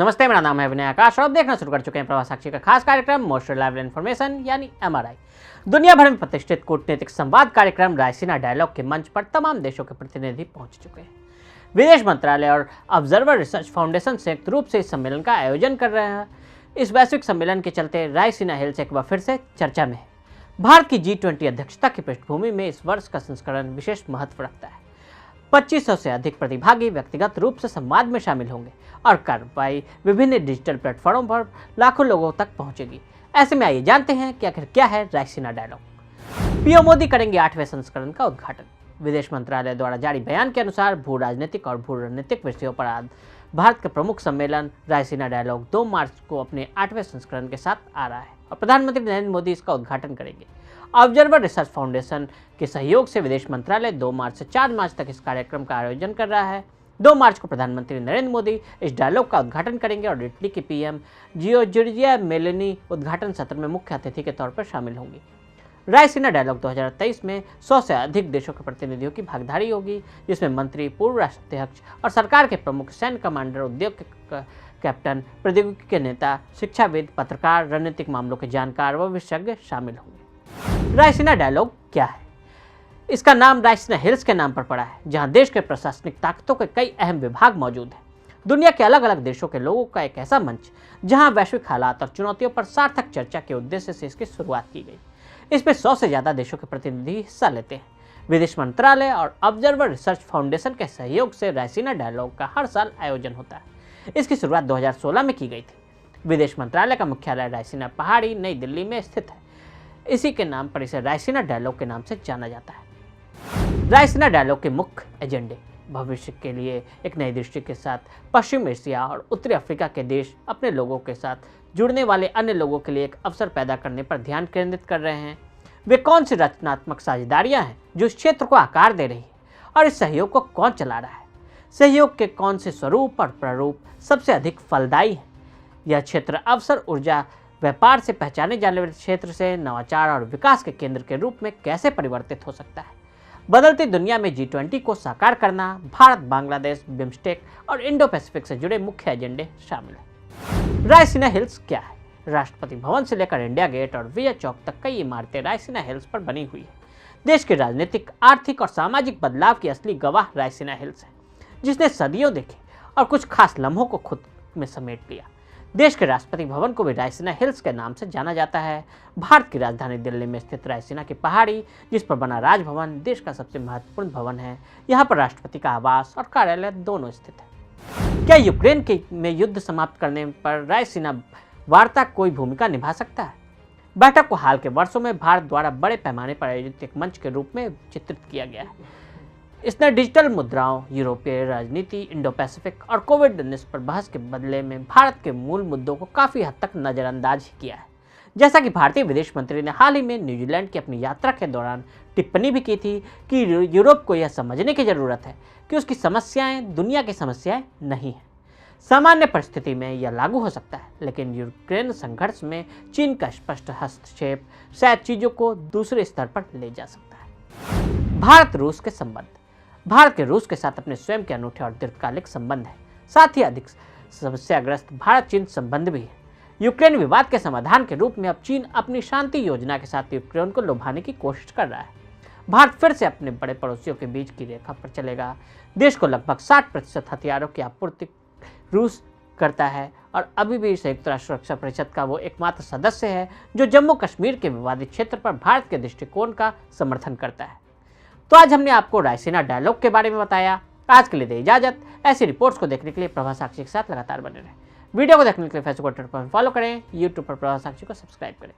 नमस्ते, मेरा नाम है विनय आकाश और आप देखना शुरू कर चुके हैं प्रवास साक्षी का खास कार्यक्रम मोस्ट रिलायबल इन्फॉर्मेशन यानी MRI। दुनिया भर में प्रतिष्ठित कूटनीतिक संवाद कार्यक्रम रायसीना डायलॉग के मंच पर तमाम देशों के प्रतिनिधि पहुंच चुके हैं। विदेश मंत्रालय और ऑब्जर्वर रिसर्च फाउंडेशन संयुक्त रूप से इस सम्मेलन का आयोजन कर रहे हैं। इस वैश्विक सम्मेलन के चलते रायसीना हिल्स एक बार फिर से चर्चा में है। भारत की G20 अध्यक्षता की पृष्ठभूमि में इस वर्ष का संस्करण विशेष महत्व रखता है। 2500 से अधिक प्रतिभागी व्यक्तिगत रूप से संवाद में शामिल होंगे और कार्रवाई विभिन्न डिजिटल प्लेटफॉर्म पर लाखों लोगों तक पहुंचेगी। ऐसे में आइए जानते हैं कि आखिर क्या है रायसीना डायलॉग। पीएम मोदी करेंगे 8वें संस्करण का उद्घाटन। विदेश मंत्रालय द्वारा जारी बयान के अनुसार भू राजनीतिक और भू रणनीतिक विषयों पर भारत का प्रमुख सम्मेलन रायसीना डायलॉग 2 मार्च को अपने 8वें संस्करण के साथ आ रहा है और प्रधानमंत्री नरेंद्र मोदी इसका उद्घाटन करेंगे। ऑब्जर्वर रिसर्च फाउंडेशन के सहयोग से विदेश मंत्रालय 2 मार्च से 4 मार्च तक इस कार्यक्रम का आयोजन कर रहा है। 2 मार्च को प्रधानमंत्री नरेंद्र मोदी इस डायलॉग का उद्घाटन करेंगे और इटली की पीएम जियोर्जिया मेलोनी उद्घाटन सत्र में मुख्य अतिथि के तौर पर शामिल होंगी। रायसीना डायलॉग 2023 में 100 से अधिक देशों के प्रतिनिधियों की भागीदारी होगी, जिसमें मंत्री, पूर्व राष्ट्राध्यक्ष और सरकार के प्रमुख, सैन्य कमांडर, उद्योग के कैप्टन, प्रौद्योगिकी के नेता, शिक्षाविद, पत्रकार, रणनीतिक मामलों के जानकार व विशेषज्ञ शामिल होंगे। रायसीना डायलॉग क्या है? इसका नाम रायसीना हिल्स के नाम पर पड़ा है, जहां देश के प्रशासनिक ताकतों के कई अहम विभाग मौजूद हैं। दुनिया के अलग अलग देशों के लोगों का एक ऐसा मंच जहां वैश्विक हालात और चुनौतियों पर सार्थक चर्चा के उद्देश्य से इसकी शुरुआत की गई। इसमें 100 से ज्यादा देशों के प्रतिनिधि हिस्सा लेते हैं। विदेश मंत्रालय और ऑब्जर्वर रिसर्च फाउंडेशन के सहयोग से रायसीना डायलॉग का हर साल आयोजन होता है। इसकी शुरुआत 2016 में की गई थी। विदेश मंत्रालय का मुख्यालय रायसीना पहाड़ी, नई दिल्ली में स्थित है। इसी के नाम पर इसे रायसीना डायलॉग के नाम से जाना जाता है। रायसीना डायलॉग के मुख्य एजेंडे भविष्य के लिए एक नई दृष्टि के साथ पश्चिम एशिया और उत्तरी अफ्रीका के देश अपने लोगों के साथ जुड़ने वाले अन्य लोगों के लिए एक अवसर पैदा करने पर ध्यान केंद्रित कर रहे हैं। वे कौन सी रचनात्मक साझेदारियां हैं जो इस क्षेत्र को आकार दे रही है और इस सहयोग को कौन चला रहा है? सहयोग के कौन से स्वरूप और प्रारूप सबसे अधिक फलदायी है? यह क्षेत्र अवसर, ऊर्जा, व्यापार से पहचाने जाने वाले क्षेत्र से नवाचार और विकास के केंद्र के रूप में कैसे परिवर्तित हो सकता है? बदलती दुनिया में G20 को साकार करना, भारत, बांग्लादेश, बिम्स्टेक और इंडो पैसिफिक से जुड़े मुख्य एजेंडे शामिल हैं। रायसीना हिल्स क्या है? राष्ट्रपति भवन से लेकर इंडिया गेट और विजय चौक तक कई इमारतें रायसीना हिल्स पर बनी हुई है। देश के राजनीतिक, आर्थिक और सामाजिक बदलाव की असली गवाह रायसीना हिल्स है, जिसने सदियों देखे और कुछ खास लम्हों को खुद में समेट लिया। देश के राष्ट्रपति भवन को भी रायसीना हिल्स के नाम से जाना जाता है। भारत की राजधानी दिल्ली में स्थित रायसीना की पहाड़ी, जिस पर बना राजभवन, देश का सबसे महत्वपूर्ण भवन है। यहाँ पर राष्ट्रपति का आवास और कार्यालय दोनों स्थित है। क्या यूक्रेन में युद्ध समाप्त करने पर रायसीना वार्ता कोई भूमिका निभा सकता है? बैठक को हाल के वर्षों में भारत द्वारा बड़े पैमाने पर आयोजित एक मंच के रूप में चित्रित किया गया है। इसने डिजिटल मुद्राओं, यूरोपीय राजनीति, इंडो पैसिफिक और कोविड-19 पर बहस के बदले में भारत के मूल मुद्दों को काफ़ी हद तक नज़रअंदाज किया है। जैसा कि भारतीय विदेश मंत्री ने हाल ही में न्यूजीलैंड की अपनी यात्रा के दौरान टिप्पणी भी की थी कि यूरोप को यह समझने की ज़रूरत है कि उसकी समस्याएं दुनिया की समस्याएं नहीं हैं। सामान्य परिस्थिति में यह लागू हो सकता है, लेकिन यूक्रेन संघर्ष में चीन का स्पष्ट हस्तक्षेप शायद चीज़ों को दूसरे स्तर पर ले जा सकता है। भारत रूस के संबंध। भारत के रूस के साथ अपने स्वयं के अनूठे और दीर्घकालिक संबंध है। साथ ही अधिक समस्याग्रस्त भारत चीन संबंध भी है। यूक्रेन विवाद के समाधान के रूप में अब चीन अपनी शांति योजना के साथ यूक्रेन को लुभाने की कोशिश कर रहा है। भारत फिर से अपने बड़े पड़ोसियों के बीच की रेखा पर चलेगा। देश को लगभग 60% हथियारों की आपूर्ति रूस करता है और अभी भी संयुक्त राष्ट्र सुरक्षा परिषद का वो एकमात्र सदस्य है जो जम्मू कश्मीर के विवादित क्षेत्र पर भारत के दृष्टिकोण का समर्थन करता है। तो आज हमने आपको रायसीना डायलॉग के बारे में बताया। आज के लिए दे इजाजत। ऐसी रिपोर्ट्स को देखने के लिए प्रवास साक्षी के साथ लगातार बने रहें। वीडियो को देखने के लिए फेसबुक और ट्विटर पर फॉलो करें, यूट्यूब पर प्रवास साक्षी को सब्सक्राइब करें।